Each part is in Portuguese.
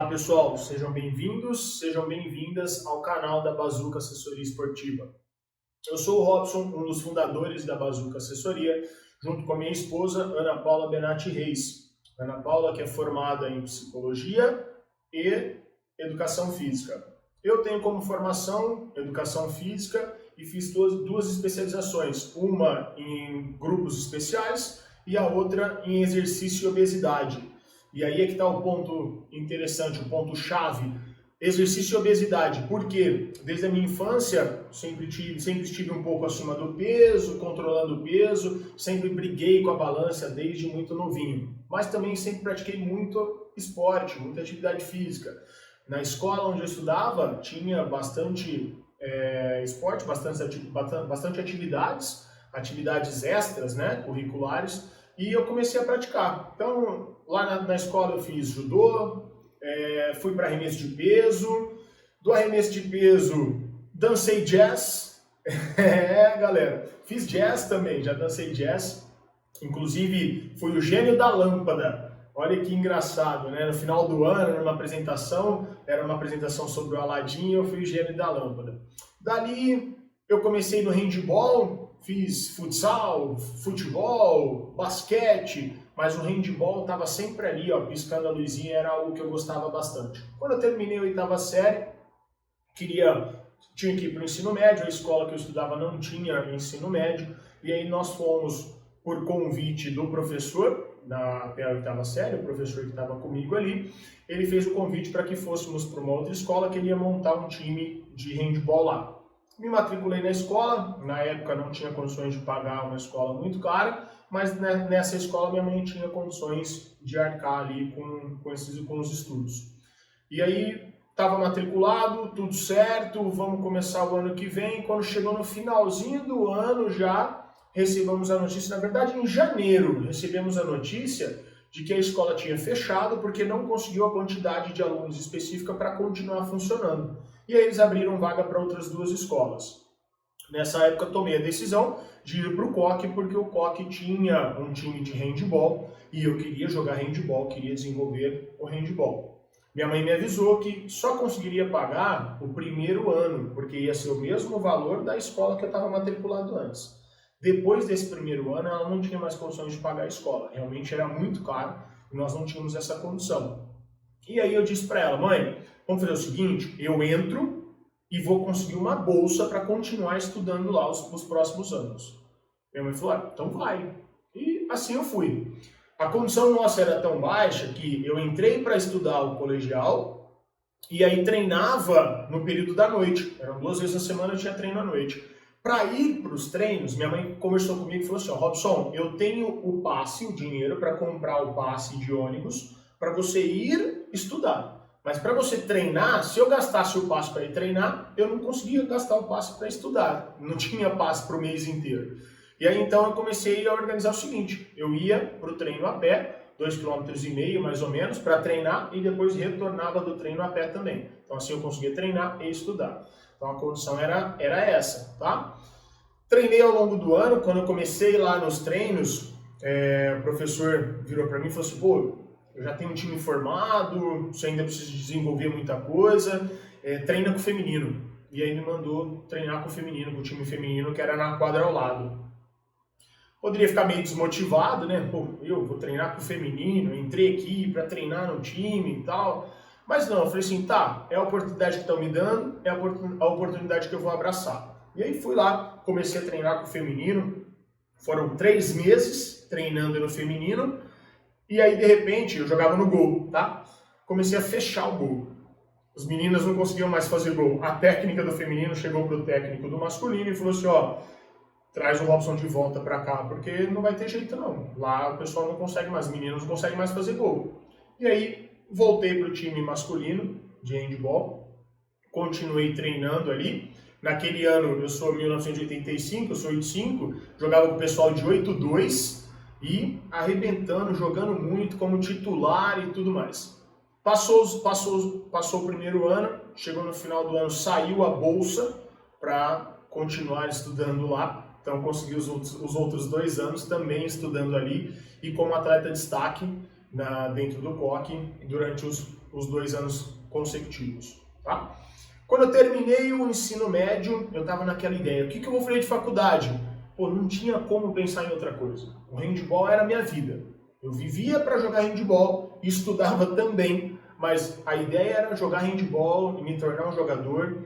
Olá pessoal, sejam bem-vindos, sejam bem-vindas ao canal da Bazooka Assessoria Esportiva. Eu sou o Robson, um dos fundadores da Bazooka Assessoria, junto com a minha esposa, Ana Paula Benatti Reis. Ana Paula, que é formada em Psicologia e Educação Física. Eu tenho como formação Educação Física e fiz duas especializações, uma em grupos especiais e a outra em exercício e obesidade. E aí é que está o ponto interessante, o ponto-chave. Exercício e obesidade, porque desde a minha infância sempre estive um pouco acima do peso, controlando o peso, sempre briguei com a balança desde muito novinho. Mas também sempre pratiquei muito esporte, muita atividade física. Na escola onde eu estudava tinha bastante esporte, bastante atividades extras, né, curriculares, e eu comecei a praticar. Então, lá na escola eu fiz judô, fui para arremesso de peso, do arremesso de peso dancei jazz, galera, fiz jazz também, já dancei jazz, inclusive fui o gênio da lâmpada. Olha que engraçado, né? No final do ano, era uma apresentação sobre o Aladim, eu fui o gênio da lâmpada. Dali eu comecei no handball, fiz futsal, futebol, basquete, mas o handball estava sempre ali, ó, piscando a luzinha, era algo que eu gostava bastante. Quando eu terminei a oitava série, tinha que ir para o ensino médio, a escola que eu estudava não tinha ensino médio, e aí nós fomos, por convite do professor, até a oitava série, o professor que estava comigo ali, ele fez o convite para que fôssemos para uma outra escola que ele ia montar um time de handball lá. Me matriculei na escola, na época não tinha condições de pagar uma escola muito cara, mas nessa escola minha mãe tinha condições de arcar ali com os estudos. E aí estava matriculado, tudo certo, vamos começar o ano que vem. Quando chegou no finalzinho do ano já, recebemos a notícia, na verdade em janeiro, recebemos a notícia de que a escola tinha fechado porque não conseguiu a quantidade de alunos específica para continuar funcionando. E aí eles abriram vaga para outras duas escolas. Nessa época eu tomei a decisão de ir para o COC, porque o COC tinha um time de handball e eu queria jogar handball, queria desenvolver o handball. Minha mãe me avisou que só conseguiria pagar o primeiro ano, porque ia ser o mesmo valor da escola que eu estava matriculado antes. Depois desse primeiro ano, ela não tinha mais condições de pagar a escola. Realmente era muito caro e nós não tínhamos essa condição. E aí eu disse para ela, mãe, vamos fazer o seguinte, eu entro e vou conseguir uma bolsa para continuar estudando lá os próximos anos. Minha mãe falou, então vai. E assim eu fui. A condição nossa era tão baixa que eu entrei para estudar o colegial e aí treinava no período da noite. Eram 2 vezes na semana, eu tinha treino à noite. Para ir para os treinos, minha mãe conversou comigo e falou assim, Robson, eu tenho o passe, o dinheiro para comprar o passe de ônibus para você ir estudar. Mas para você treinar, se eu gastasse o passe para ir treinar, eu não conseguia gastar o passe para estudar. Não tinha passe para o mês inteiro. E aí então eu comecei a organizar o seguinte, eu ia para o treino a pé, 2,5 km mais ou menos, para treinar e depois retornava do treino a pé também. Então assim eu conseguia treinar e estudar. Então a condição era essa, tá? Treinei ao longo do ano, quando eu comecei lá nos treinos, o professor virou para mim e falou assim, pô, eu já tenho um time formado, você ainda precisa desenvolver muita coisa, treina com o feminino. E aí me mandou treinar com o feminino, com o time feminino, que era na quadra ao lado. Poderia ficar meio desmotivado, né? Pô, eu vou treinar com o feminino, entrei aqui para treinar no time e tal. Mas não, eu falei assim, tá, é a oportunidade que estão me dando, é a oportunidade que eu vou abraçar. E aí fui lá, comecei a treinar com o feminino, foram 3 meses treinando no feminino, e aí de repente eu jogava no gol, tá? Comecei a fechar o gol. Os meninos não conseguiam mais fazer gol. A técnica do feminino chegou pro técnico do masculino e falou assim, ó, traz o Robson de volta para cá, porque não vai ter jeito não. Lá o pessoal não consegue mais, os meninos não conseguem mais fazer gol. E aí voltei para o time masculino de handball, continuei treinando ali. Naquele ano, eu sou 1985, eu sou 85, jogava com o pessoal de 82 e arrebentando, jogando muito como titular e tudo mais. Passou o primeiro ano, chegou no final do ano, saiu a bolsa para continuar estudando lá. Então consegui os outros 2 anos também estudando ali e como atleta de destaque dentro do COC durante os 2 anos consecutivos. Tá? Quando eu terminei o ensino médio, eu estava naquela ideia, o que eu vou fazer de faculdade? Pô, não tinha como pensar em outra coisa. O handball era a minha vida. Eu vivia para jogar handball, estudava também, mas a ideia era jogar handball e me tornar um jogador,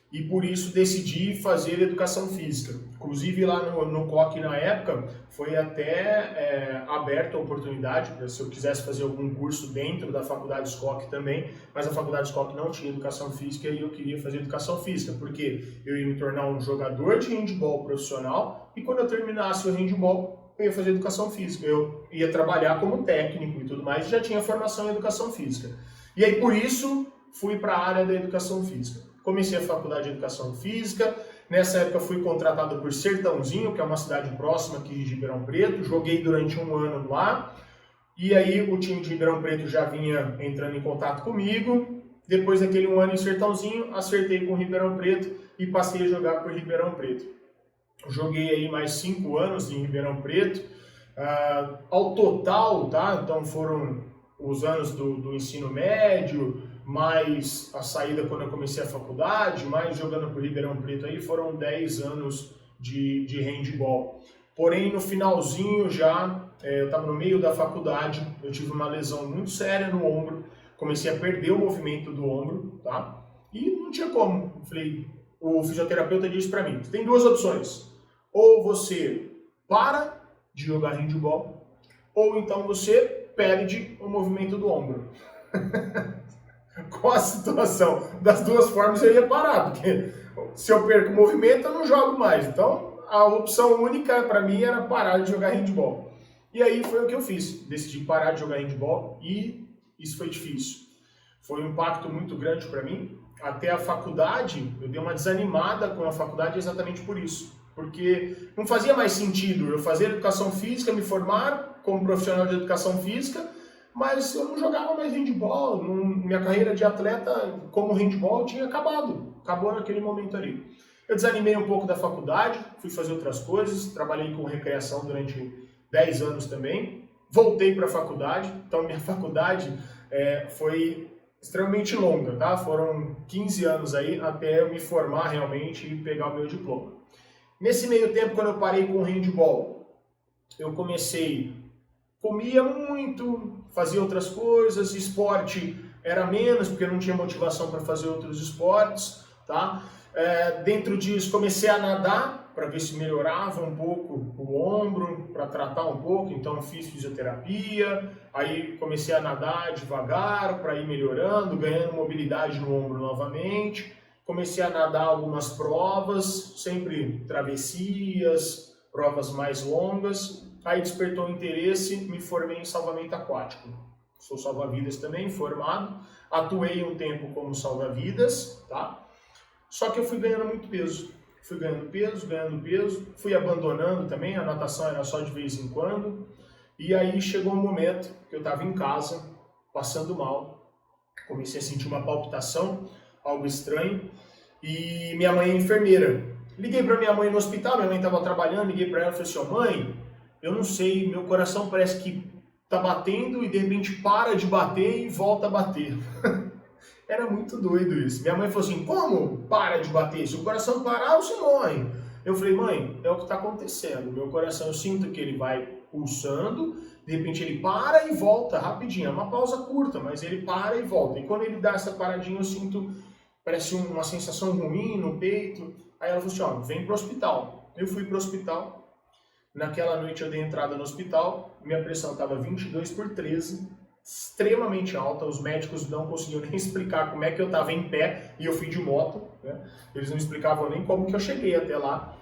e por isso decidi fazer educação física. Inclusive lá no COC na época foi até aberta a oportunidade, se eu quisesse fazer algum curso dentro da faculdade SCOC também, mas a faculdade SCOC não tinha educação física e eu queria fazer educação física, porque eu ia me tornar um jogador de handball profissional e quando eu terminasse o handball eu ia fazer educação física, eu ia trabalhar como técnico e tudo mais, e já tinha formação em educação física. E aí por isso fui para a área da educação física. Comecei a faculdade de Educação Física, nessa época fui contratado por Sertãozinho, que é uma cidade próxima aqui de Ribeirão Preto, joguei durante 1 ano lá, e aí o time de Ribeirão Preto já vinha entrando em contato comigo, depois daquele 1 ano em Sertãozinho, acertei com Ribeirão Preto e passei a jogar por Ribeirão Preto. Joguei aí mais 5 anos em Ribeirão Preto, ao total, tá? Então foram os anos do ensino médio, mais a saída quando eu comecei a faculdade, mais jogando por Ribeirão Preto aí, foram 10 anos de handball. Porém, no finalzinho já, eu estava no meio da faculdade, eu tive uma lesão muito séria no ombro, comecei a perder o movimento do ombro, tá? E não tinha como. Eu falei, o fisioterapeuta disse para mim, tem 2 opções, ou você para de jogar handball, ou então você perde o movimento do ombro. Qual a situação? Das 2 formas eu ia parar, porque se eu perco o movimento eu não jogo mais. Então a opção única para mim era parar de jogar handball. E aí foi o que eu fiz, decidi parar de jogar handball e isso foi difícil. Foi um impacto muito grande para mim. Até a faculdade, eu dei uma desanimada com a faculdade exatamente por isso. Porque não fazia mais sentido eu fazer educação física, me formar como profissional de educação física, mas eu não jogava mais handball, minha carreira de atleta como handball tinha acabou naquele momento ali. Eu desanimei um pouco da faculdade, fui fazer outras coisas, trabalhei com recreação durante 10 anos também, voltei para a faculdade, então minha faculdade foi extremamente longa, tá? Foram 15 anos aí até eu me formar realmente e pegar o meu diploma. Nesse meio tempo, quando eu parei com o handball, eu comia muito, fazia outras coisas, esporte era menos, porque eu não tinha motivação para fazer outros esportes, tá? Dentro disso, comecei a nadar, para ver se melhorava um pouco o ombro, para tratar um pouco, então fiz fisioterapia, aí comecei a nadar devagar, para ir melhorando, ganhando mobilidade no ombro novamente, comecei a nadar algumas provas, sempre travessias, provas mais longas. Aí despertou o interesse, me formei em salvamento aquático. Sou salva-vidas também, formado. Atuei um tempo como salva-vidas, tá? Só que eu fui ganhando muito peso. Fui ganhando peso, fui abandonando também, a natação era só de vez em quando. E aí chegou um momento que eu estava em casa, passando mal. Comecei a sentir uma palpitação, algo estranho. E minha mãe é enfermeira. Liguei para minha mãe no hospital, minha mãe estava trabalhando, liguei para ela e falei assim, mãe, eu não sei, meu coração parece que tá batendo e de repente para de bater e volta a bater. Era muito doido isso. Minha mãe falou assim, como para de bater? Se o coração parar, você morre. Eu falei, mãe, é o que está acontecendo. Meu coração, eu sinto que ele vai pulsando, de repente ele para e volta rapidinho. É uma pausa curta, mas ele para e volta. E quando ele dá essa paradinha, eu sinto, parece uma sensação ruim no peito. Aí ela falou assim, ó, vem pro hospital. Eu fui pro hospital. Naquela noite eu dei entrada no hospital, minha pressão estava 22/13, extremamente alta, os médicos não conseguiam nem explicar como é que eu estava em pé, e eu fui de moto, né? Eles não explicavam nem como que eu cheguei até lá.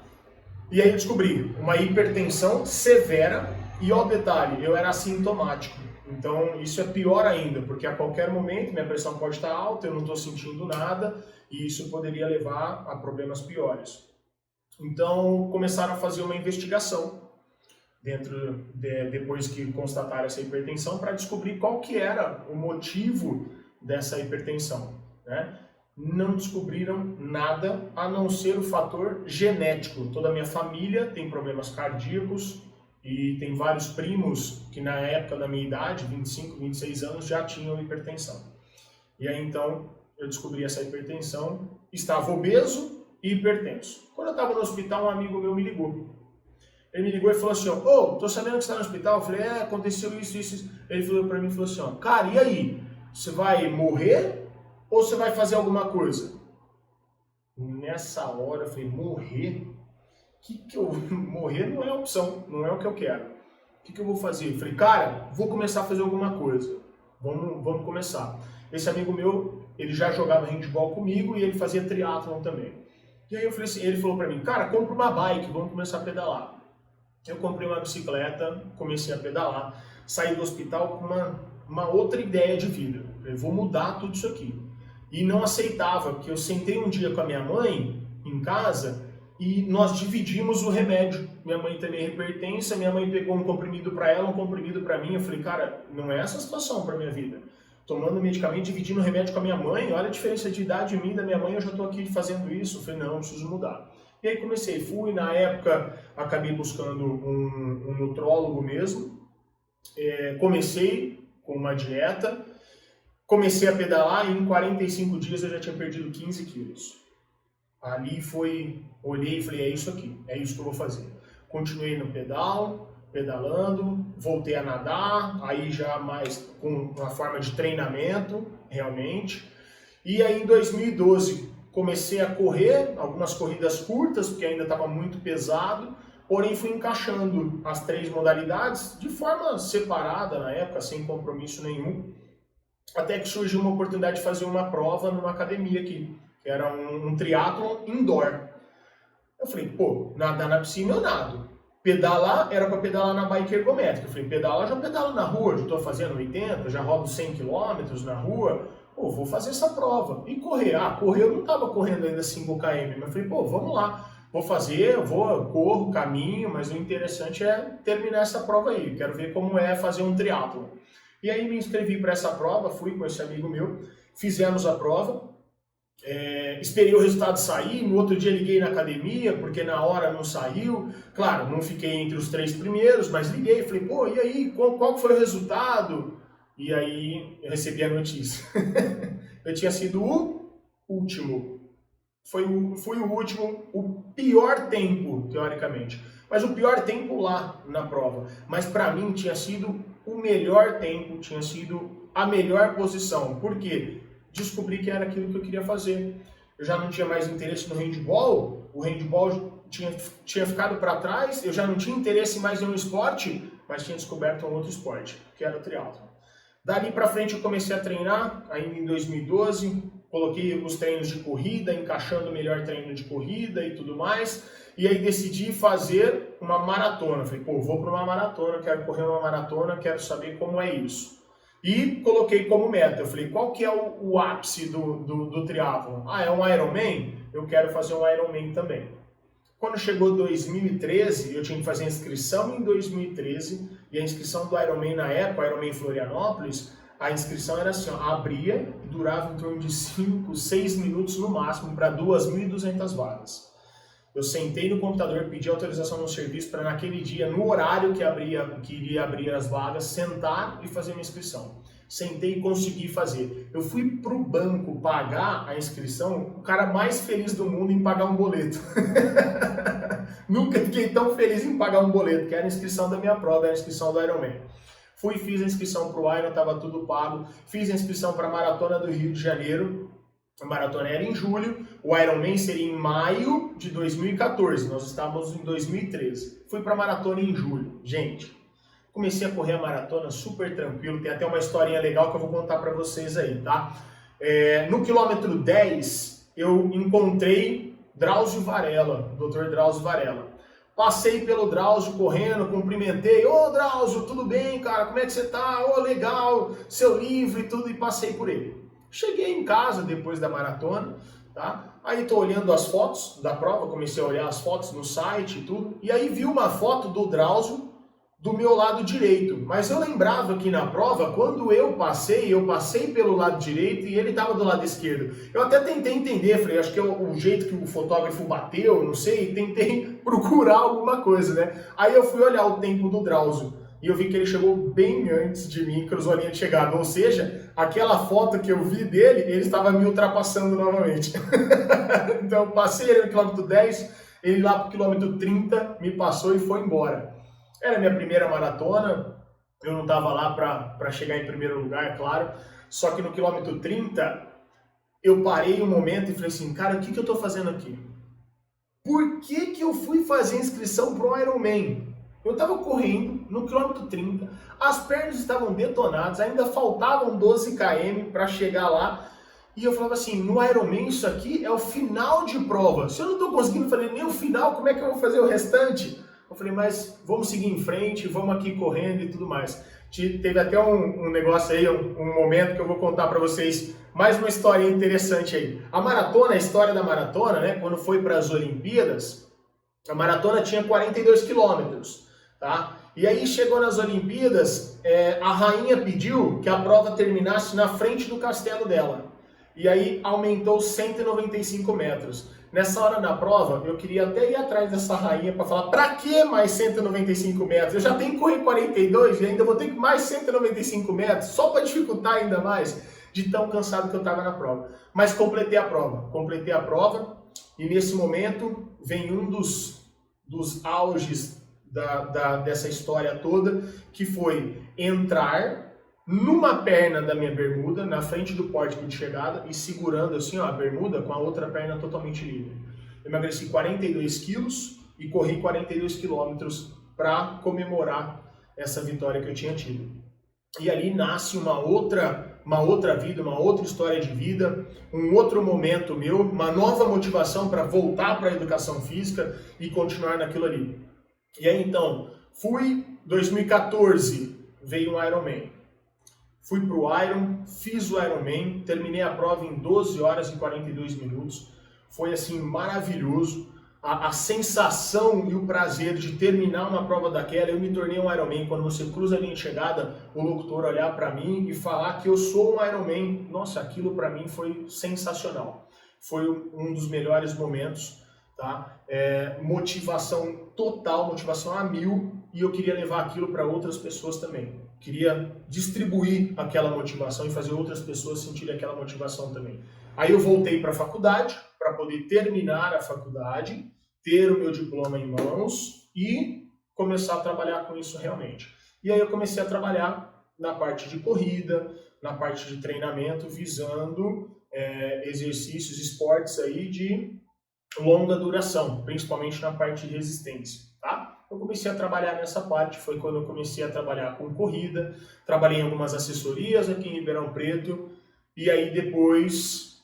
E aí eu descobri uma hipertensão severa, e ó detalhe, eu era assintomático. Então isso é pior ainda, porque a qualquer momento minha pressão pode estar alta, eu não estou sentindo nada, e isso poderia levar a problemas piores. Então começaram a fazer uma investigação depois que constataram essa hipertensão, para descobrir qual que era o motivo dessa hipertensão, né? Não descobriram nada a não ser o fator genético. Toda a minha família tem problemas cardíacos E tem vários primos que na época da minha idade, 25, 26 anos, já tinham hipertensão. E aí então eu descobri essa hipertensão, estava obeso e hipertenso. Quando eu estava no hospital, um amigo meu me ligou. Ele me ligou e falou assim, ô, tô sabendo que você está no hospital. Eu falei, aconteceu isso, isso, isso. Ele falou para mim e falou assim, cara, e aí? Você vai morrer ou você vai fazer alguma coisa? Nessa hora eu falei, morrer? Morrer não é opção, não é o que eu quero. O que eu vou fazer? Eu falei, cara, vou começar a fazer alguma coisa. Vamos começar. Esse amigo meu, ele já jogava handball comigo e ele fazia triatlon também. E aí eu falei assim, ele falou pra mim, cara, compra uma bike, vamos começar a pedalar. Eu comprei uma bicicleta, comecei a pedalar, saí do hospital com uma outra ideia de vida. Eu falei, vou mudar tudo isso aqui. E não aceitava, porque eu sentei um dia com a minha mãe em casa e nós dividimos o remédio. Minha mãe também é hipertensa, minha mãe pegou um comprimido para ela, um comprimido para mim. Eu falei, cara, não é essa a situação para minha vida. Tomando medicamento, dividindo o remédio com a minha mãe, olha a diferença de idade em mim, da minha mãe, eu já estou aqui fazendo isso. Eu falei, não, eu preciso mudar. E aí comecei, na época, acabei buscando um nutrólogo mesmo. Comecei com uma dieta, comecei a pedalar e em 45 dias eu já tinha perdido 15 quilos. Ali olhei e falei, é isso aqui, é isso que eu vou fazer. Continuei no pedalando, voltei a nadar, aí já mais com uma forma de treinamento, realmente. E aí em 2012 comecei a correr, algumas corridas curtas, porque ainda estava muito pesado, porém fui encaixando as 3 modalidades de forma separada na época, sem compromisso nenhum, até que surgiu uma oportunidade de fazer uma prova numa academia aqui, que era um triatlon indoor. Eu falei, pô, nadar na piscina eu nado. Pedalar, era para pedalar na bike ergométrica. Eu falei, pedalar, já pedalo na rua, já estou fazendo 80, já rodo 100 km na rua. Pô, vou fazer essa prova. E correr? Correr eu não estava correndo ainda 5 km, mas eu falei, pô, vamos lá. Vou fazer, corro, caminho, mas o interessante é terminar essa prova aí. Quero ver como é fazer um triatlon. E aí me inscrevi para essa prova, fui com esse amigo meu, fizemos a prova. Esperei o resultado sair, no outro dia liguei na academia, porque na hora não saiu. Claro, não fiquei entre os 3 primeiros, mas liguei, falei, pô, e aí, qual foi o resultado? E aí eu recebi a notícia. Eu tinha sido o último. Fui o último, o pior tempo, teoricamente. Mas o pior tempo lá na prova. Mas para mim tinha sido o melhor tempo, tinha sido a melhor posição. Por quê? Descobri que era aquilo que eu queria fazer. Eu já não tinha mais interesse no handball, o handball tinha ficado para trás, eu já não tinha interesse mais em um esporte, mas tinha descoberto um outro esporte, que era o triatlon. Dali para frente eu comecei a treinar, ainda em 2012, coloquei os treinos de corrida, encaixando o melhor treino de corrida e tudo mais, e aí decidi fazer uma maratona. Falei, pô, vou para uma maratona, quero correr uma maratona, quero saber como é isso. E coloquei como meta, eu falei, qual que é o ápice do triatlon? É um Ironman? Eu quero fazer um Ironman também. Quando chegou 2013, eu tinha que fazer a inscrição em 2013, e a inscrição do Ironman na época, o Ironman Florianópolis, a inscrição era assim, abria e durava em torno de 5, 6 minutos no máximo para 2.200 vagas. Eu sentei no computador, pedi autorização no serviço para naquele dia, no horário que iria abrir as vagas, sentar e fazer minha inscrição. Sentei e consegui fazer. Eu fui pro banco pagar a inscrição, o cara mais feliz do mundo em pagar um boleto. Nunca fiquei tão feliz em pagar um boleto, que era a inscrição da minha prova, era a inscrição do Ironman. Fiz a inscrição pro Iron, estava tudo pago. Fiz a inscrição para a Maratona do Rio de Janeiro. A maratona era em julho, o Ironman seria em maio de 2014, nós estávamos em 2013. Fui para a maratona em julho. Gente, comecei a correr a maratona super tranquilo, tem até uma historinha legal que eu vou contar para vocês aí, tá? No quilômetro 10, eu encontrei Drauzio Varela, Dr. Drauzio Varela. Passei pelo Drauzio correndo, cumprimentei, ô Drauzio, tudo bem, cara, como é que você tá? Ô, legal, seu livro e tudo, e passei por ele. Cheguei em casa depois da maratona, tá? Aí tô olhando as fotos da prova, comecei a olhar as fotos no site e tudo, e aí vi uma foto do Drauzio do meu lado direito. Mas eu lembrava que na prova, quando eu passei pelo lado direito e ele estava do lado esquerdo. Eu até tentei entender, falei, acho que é o jeito que o fotógrafo bateu, não sei, tentei procurar alguma coisa, né? Aí eu fui olhar o tempo do Drauzio e eu vi que ele chegou bem antes de mim, cruzou a linha de chegada. Ou seja, aquela foto que eu vi dele, ele estava me ultrapassando novamente. Então eu passei ele no quilômetro 10, ele lá pro quilômetro 30 me passou e foi embora. Era a minha primeira maratona, eu não estava lá para chegar em primeiro lugar, é claro, só que no quilômetro 30 eu parei um momento e falei assim, cara, o que eu estou fazendo aqui? Por que eu fui fazer inscrição para o Ironman? Eu estava correndo no quilômetro 30, as pernas estavam detonadas, ainda faltavam 12 km para chegar lá, e eu falava assim, no Ironman isso aqui é o final de prova, se eu não estou conseguindo fazer nem o final, como é que eu vou fazer o restante? Eu falei, mas vamos seguir em frente, vamos aqui correndo e tudo mais. Teve até um negócio aí, um momento que eu vou contar para vocês, mais uma história interessante aí. A maratona, a história da maratona, né, quando foi para as Olimpíadas, a maratona tinha 42 quilômetros, tá? E aí chegou nas Olimpíadas, a rainha pediu que a prova terminasse na frente do castelo dela. E aí aumentou 195 metros. Nessa hora da prova, eu queria até ir atrás dessa rainha para falar, pra que mais 195 metros? Eu já tenho que correr 42 e ainda vou ter que mais 195 metros, só para dificultar ainda mais, de tão cansado que eu estava na prova. Mas completei a prova, e nesse momento vem um dos auges dessa história toda, que foi entrar numa perna da minha bermuda, na frente do pórtico de chegada, e segurando assim, ó, a bermuda com a outra perna totalmente livre. Eu emagreci 42 quilos e corri 42 quilômetros para comemorar essa vitória que eu tinha tido. E ali nasce uma outra vida, uma outra história de vida, um outro momento meu, uma nova motivação para voltar para a educação física e continuar naquilo ali. E aí então, 2014, veio um Ironman. Fui para o Iron, fiz o Ironman, terminei a prova em 12 horas e 42 minutos. Foi assim maravilhoso. A sensação e o prazer de terminar uma prova daquela, eu me tornei um Ironman. Quando você cruza a linha de chegada, o locutor olhar para mim e falar que eu sou um Ironman, nossa, aquilo para mim foi sensacional. Foi um dos melhores momentos, tá? Motivação total, motivação a 1000, e eu queria levar aquilo para outras pessoas também. Queria distribuir aquela motivação e fazer outras pessoas sentirem aquela motivação também. Aí eu voltei para a faculdade, para poder terminar a faculdade, ter o meu diploma em mãos e começar a trabalhar com isso realmente. E aí eu comecei a trabalhar na parte de corrida, na parte de treinamento, visando exercícios, esportes aí de longa duração, principalmente na parte de resistência, tá? Eu comecei a trabalhar nessa parte, foi quando eu comecei a trabalhar com corrida, trabalhei em algumas assessorias aqui em Ribeirão Preto, e aí depois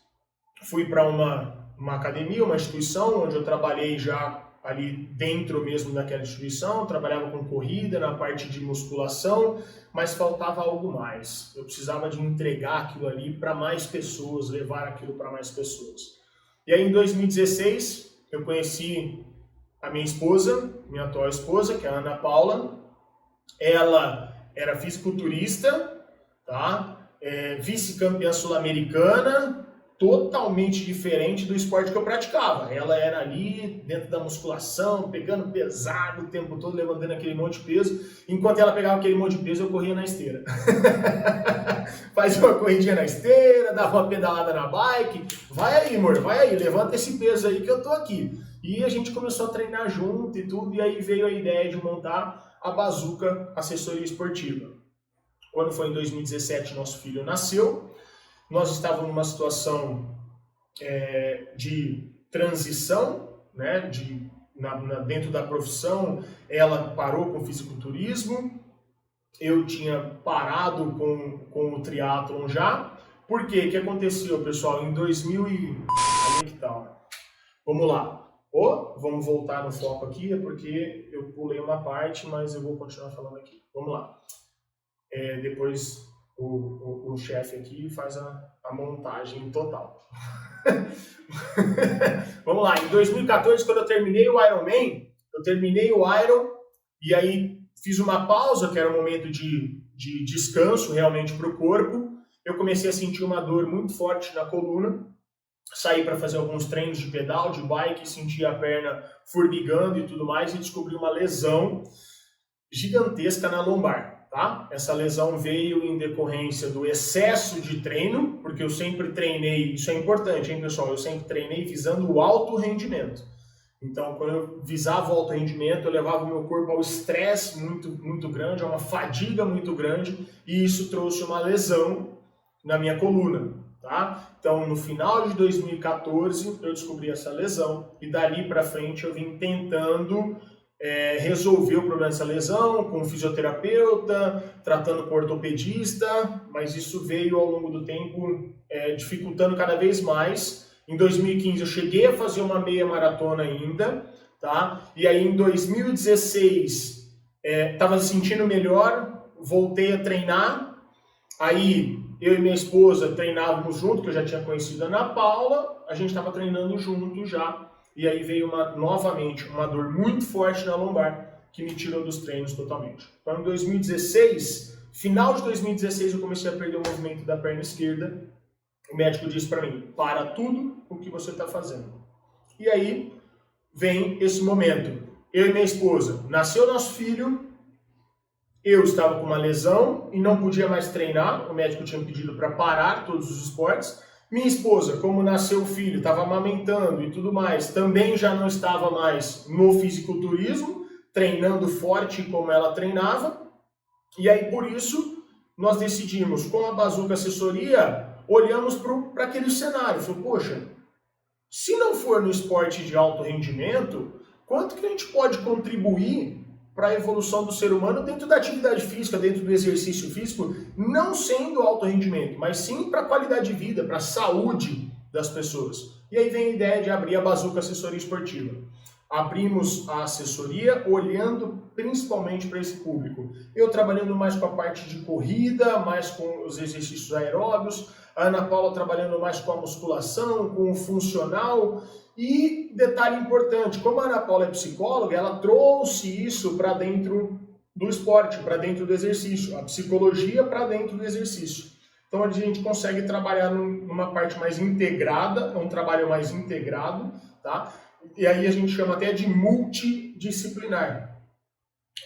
fui para uma academia, uma instituição, onde eu trabalhei já ali dentro mesmo daquela instituição, trabalhava com corrida, na parte de musculação, mas faltava algo mais. Eu precisava de entregar aquilo ali para mais pessoas, levar aquilo para mais pessoas. E aí em 2016 eu conheci a minha esposa, minha atual esposa, que é a Ana Paula. Ela era fisiculturista, tá? Vice-campeã sul-americana, totalmente diferente do esporte que eu praticava. Ela era ali dentro da musculação, pegando pesado o tempo todo, levantando aquele monte de peso. Enquanto ela pegava aquele monte de peso, eu corria na esteira. Fazia uma corridinha na esteira, dava uma pedalada na bike. Vai aí, amor, vai aí, levanta esse peso aí que eu tô aqui. E a gente começou a treinar junto e tudo, e aí veio a ideia de montar a Bazooka Assessoria Esportiva. Quando foi em 2017, nosso filho nasceu. Nós estávamos numa situação de transição, né, dentro da profissão. Ela parou com o fisiculturismo, eu tinha parado com o triatlon já. Por quê? O que aconteceu, pessoal? Em 2000 e... Aí que tá. Vamos lá. Vamos voltar no foco aqui, é porque eu pulei uma parte, mas eu vou continuar falando aqui. Vamos lá. Depois o chefe aqui faz a montagem total. Vamos lá. Em 2014, quando eu terminei o Ironman, e aí fiz uma pausa, que era um momento de descanso realmente para o corpo. Eu comecei a sentir uma dor muito forte na coluna, saí para fazer alguns treinos de pedal, de bike, senti a perna formigando e tudo mais, e descobri uma lesão gigantesca na lombar, tá? Essa lesão veio em decorrência do excesso de treino, porque eu sempre treinei, isso é importante, hein, pessoal? Eu sempre treinei visando o alto rendimento. Então, quando eu visava o alto rendimento, eu levava o meu corpo ao estresse muito grande, a uma fadiga muito grande, e isso trouxe uma lesão na minha coluna, tá? Então, no final de 2014, eu descobri essa lesão, e dali para frente eu vim tentando resolver o problema dessa lesão com um fisioterapeuta, tratando com ortopedista, mas isso veio ao longo do tempo dificultando cada vez mais. Em 2015 eu cheguei a fazer uma meia maratona ainda, tá? E aí em 2016 estava se sentindo melhor, voltei a treinar, aí eu e minha esposa treinávamos junto, que eu já tinha conhecido a Ana Paula, a gente estava treinando junto já, e aí veio novamente uma dor muito forte na lombar, que me tirou dos treinos totalmente. Então em 2016, final de 2016, eu comecei a perder o movimento da perna esquerda. O médico disse para mim, para tudo o que você está fazendo. E aí vem esse momento. Eu e minha esposa, nasceu nosso filho, eu estava com uma lesão e não podia mais treinar, o médico tinha pedido para parar todos os esportes. Minha esposa, como nasceu o filho, estava amamentando e tudo mais, também já não estava mais no fisiculturismo, treinando forte como ela treinava. E aí, por isso, nós decidimos, com a Bazooka Assessoria, olhamos para aquele cenário. Falei, poxa, se não for no esporte de alto rendimento, quanto que a gente pode contribuir para a evolução do ser humano dentro da atividade física, dentro do exercício físico, não sendo alto rendimento, mas sim para a qualidade de vida, para a saúde das pessoas. E aí vem a ideia de abrir a Bazooka Assessoria Esportiva. Abrimos a assessoria olhando principalmente para esse público. Eu trabalhando mais com a parte de corrida, mais com os exercícios aeróbios, a Ana Paula trabalhando mais com a musculação, com o funcional. E detalhe importante, como a Ana Paula é psicóloga, ela trouxe isso para dentro do esporte, para dentro do exercício, a psicologia para dentro do exercício. Então a gente consegue trabalhar numa parte mais integrada, é um trabalho mais integrado, tá? E aí a gente chama até de multidisciplinar,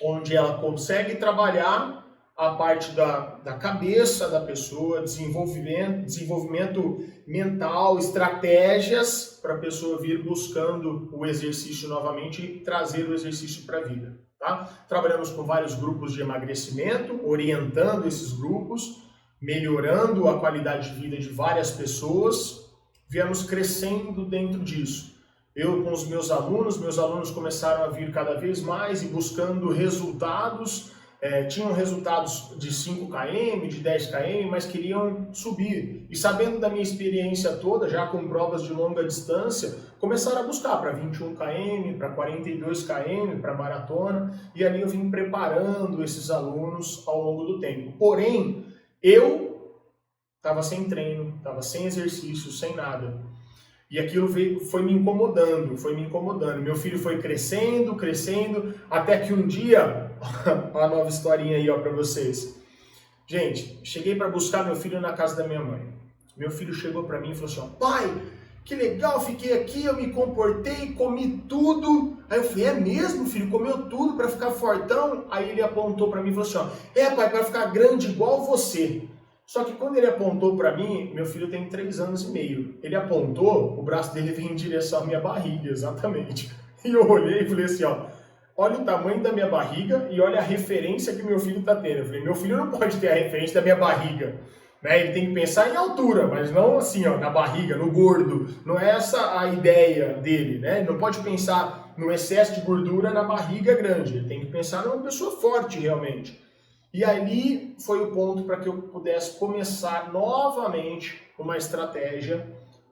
onde ela consegue trabalhar a parte da cabeça da pessoa, desenvolvimento mental, estratégias para a pessoa vir buscando o exercício novamente e trazer o exercício para a vida. Tá? Trabalhamos com vários grupos de emagrecimento, orientando esses grupos, melhorando a qualidade de vida de várias pessoas, viemos crescendo dentro disso. Eu com os meus alunos começaram a vir cada vez mais e buscando resultados. Tinham resultados de 5 km, de 10 km, mas queriam subir. E sabendo da minha experiência toda, já com provas de longa distância, começaram a buscar para 21 km, para 42 km, para maratona, e ali eu vim preparando esses alunos ao longo do tempo. Porém, eu estava sem treino, estava sem exercício, sem nada. E aquilo foi me incomodando. Meu filho foi crescendo, até que um dia, uma nova historinha aí para vocês. Gente, cheguei para buscar meu filho na casa da minha mãe. Meu filho chegou para mim e falou assim, ó, pai, que legal, fiquei aqui, eu me comportei, comi tudo. Aí eu falei, é mesmo, filho? Comeu tudo para ficar fortão? Aí ele apontou para mim e falou assim, ó, pai, para ficar grande igual você. Só que quando ele apontou para mim, meu filho tem 3 anos e meio. Ele apontou, o braço dele veio em direção à minha barriga, exatamente. E eu olhei e falei assim, ó, olha o tamanho da minha barriga e olha a referência que meu filho está tendo. Eu falei, meu filho não pode ter a referência da minha barriga. Né? Ele tem que pensar em altura, mas não assim, ó, na barriga, no gordo. Não é essa a ideia dele, né? Ele não pode pensar no excesso de gordura na barriga grande. Ele tem que pensar numa pessoa forte realmente. E ali foi o ponto para que eu pudesse começar novamente uma estratégia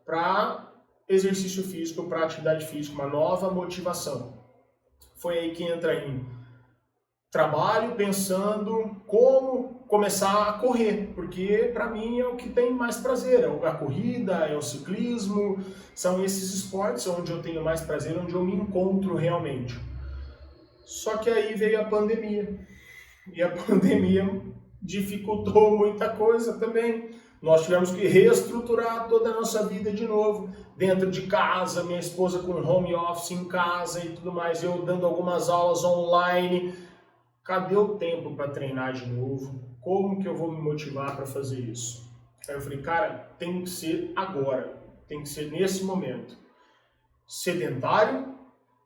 para exercício físico, para atividade física, uma nova motivação. Foi aí que entra em trabalho pensando como começar a correr, porque para mim é o que tem mais prazer, é a corrida, é o ciclismo, são esses esportes onde eu tenho mais prazer, onde eu me encontro realmente. Só que aí veio a pandemia. E a pandemia dificultou muita coisa também. Nós tivemos que reestruturar toda a nossa vida de novo, dentro de casa, minha esposa com home office em casa e tudo mais, eu dando algumas aulas online. Cadê o tempo para treinar de novo? Como que eu vou me motivar para fazer isso? Aí eu falei, cara, tem que ser agora, tem que ser nesse momento. Sedentário,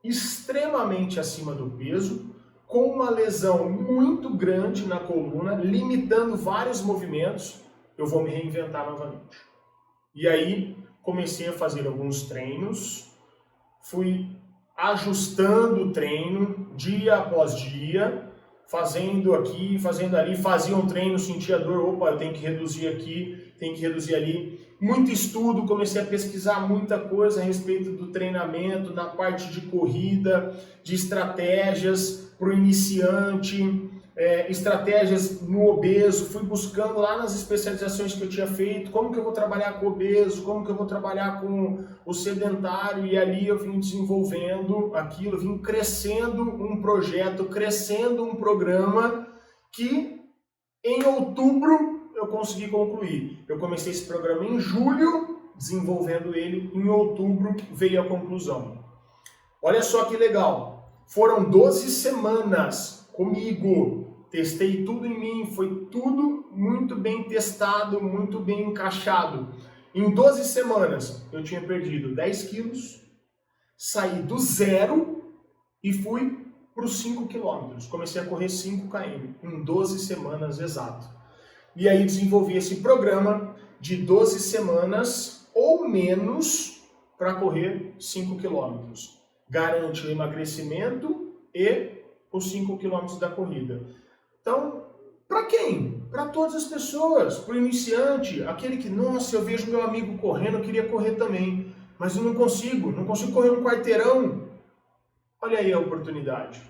extremamente acima do peso, com uma lesão muito grande na coluna, limitando vários movimentos, eu vou me reinventar novamente. E aí comecei a fazer alguns treinos, fui ajustando o treino dia após dia, fazendo aqui, fazendo ali, fazia um treino, sentia dor, opa, eu tenho que reduzir aqui, tenho que reduzir ali. Muito estudo, comecei a pesquisar muita coisa a respeito do treinamento, na parte de corrida, de estratégias para o iniciante, estratégias no obeso, fui buscando lá nas especializações que eu tinha feito, como que eu vou trabalhar com o obeso, como que eu vou trabalhar com o sedentário, e ali eu vim desenvolvendo aquilo, vim crescendo um projeto, crescendo um programa que em outubro eu consegui concluir. Eu comecei esse programa em julho, desenvolvendo ele, em outubro veio a conclusão. Olha só que legal, foram 12 semanas comigo, testei tudo em mim, foi tudo muito bem testado, muito bem encaixado. Em 12 semanas eu tinha perdido 10 quilos, saí do zero e fui para os 5 quilômetros. Comecei a correr 5 km em 12 semanas exato. E aí desenvolvi esse programa de 12 semanas ou menos para correr 5 quilômetros. Garante o emagrecimento e os 5 quilômetros da corrida. Então, para quem? Para todas as pessoas, para o iniciante, aquele que, nossa, eu vejo meu amigo correndo, eu queria correr também, mas eu não consigo correr um quarteirão. Olha aí a oportunidade.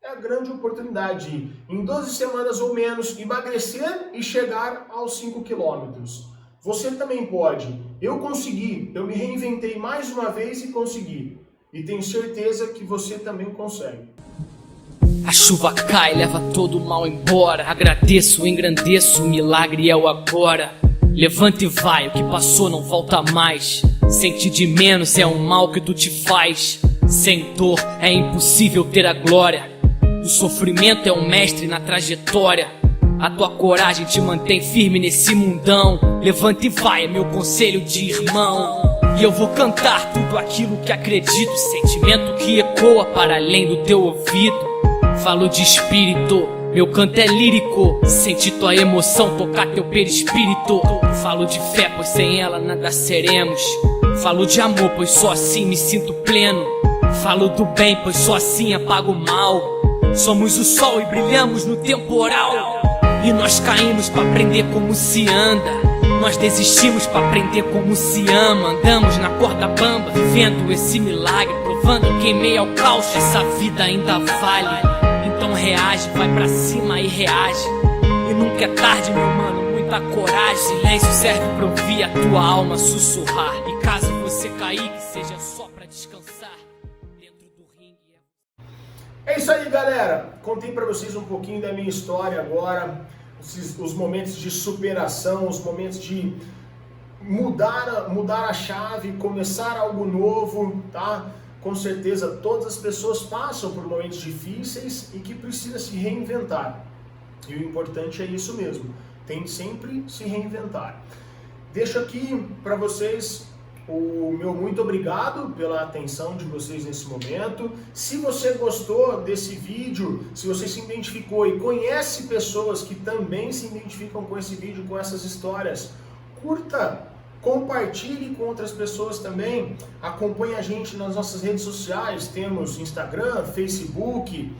É a grande oportunidade de, em 12 semanas ou menos, emagrecer e chegar aos 5 quilômetros. Você também pode. Eu consegui, eu me reinventei mais uma vez e consegui. E tenho certeza que você também consegue. A chuva cai, leva todo o mal embora. Agradeço, engrandeço, o milagre é o agora. Levanta e vai, o que passou não volta mais. Sentir de menos é um mal que tu te faz. Sem dor é impossível ter a glória. O sofrimento é um mestre na trajetória. A tua coragem te mantém firme nesse mundão. Levanta e vai, é meu conselho de irmão. E eu vou cantar tudo aquilo que acredito, sentimento que ecoa para além do teu ouvido. Falo de espírito, meu canto é lírico. Sentir tua emoção, tocar teu perispírito. Falo de fé, pois sem ela nada seremos. Falo de amor, pois só assim me sinto pleno. Falo do bem, pois só assim apago o mal. Somos o sol e brilhamos no temporal. E nós caímos pra aprender como se anda. Nós desistimos pra aprender como se ama. Andamos na corda bamba, vivendo esse milagre, provando que em meio ao caos essa vida ainda vale. Então reage, vai pra cima e reage. E nunca é tarde, meu mano, muita coragem. Silêncio serve pra ouvir a tua alma sussurrar. E caso você cair, que seja só pra descansar dentro do ringue. É isso aí, galera. Contei pra vocês um pouquinho da minha história agora. Os momentos de superação, os momentos de mudar a chave, começar algo novo, tá? Com certeza todas as pessoas passam por momentos difíceis e que precisa se reinventar. E o importante é isso mesmo, tem que sempre se reinventar. Deixo aqui para vocês o meu muito obrigado pela atenção de vocês nesse momento. Se você gostou desse vídeo, se você se identificou e conhece pessoas que também se identificam com esse vídeo, com essas histórias, curta, compartilhe com outras pessoas também, acompanhe a gente nas nossas redes sociais, temos Instagram, Facebook,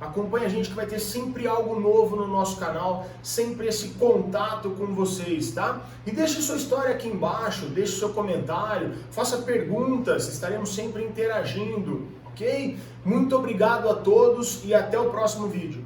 acompanhe a gente que vai ter sempre algo novo no nosso canal, sempre esse contato com vocês, tá? E deixe sua história aqui embaixo, deixe seu comentário, faça perguntas, estaremos sempre interagindo, ok? Muito obrigado a todos e até o próximo vídeo.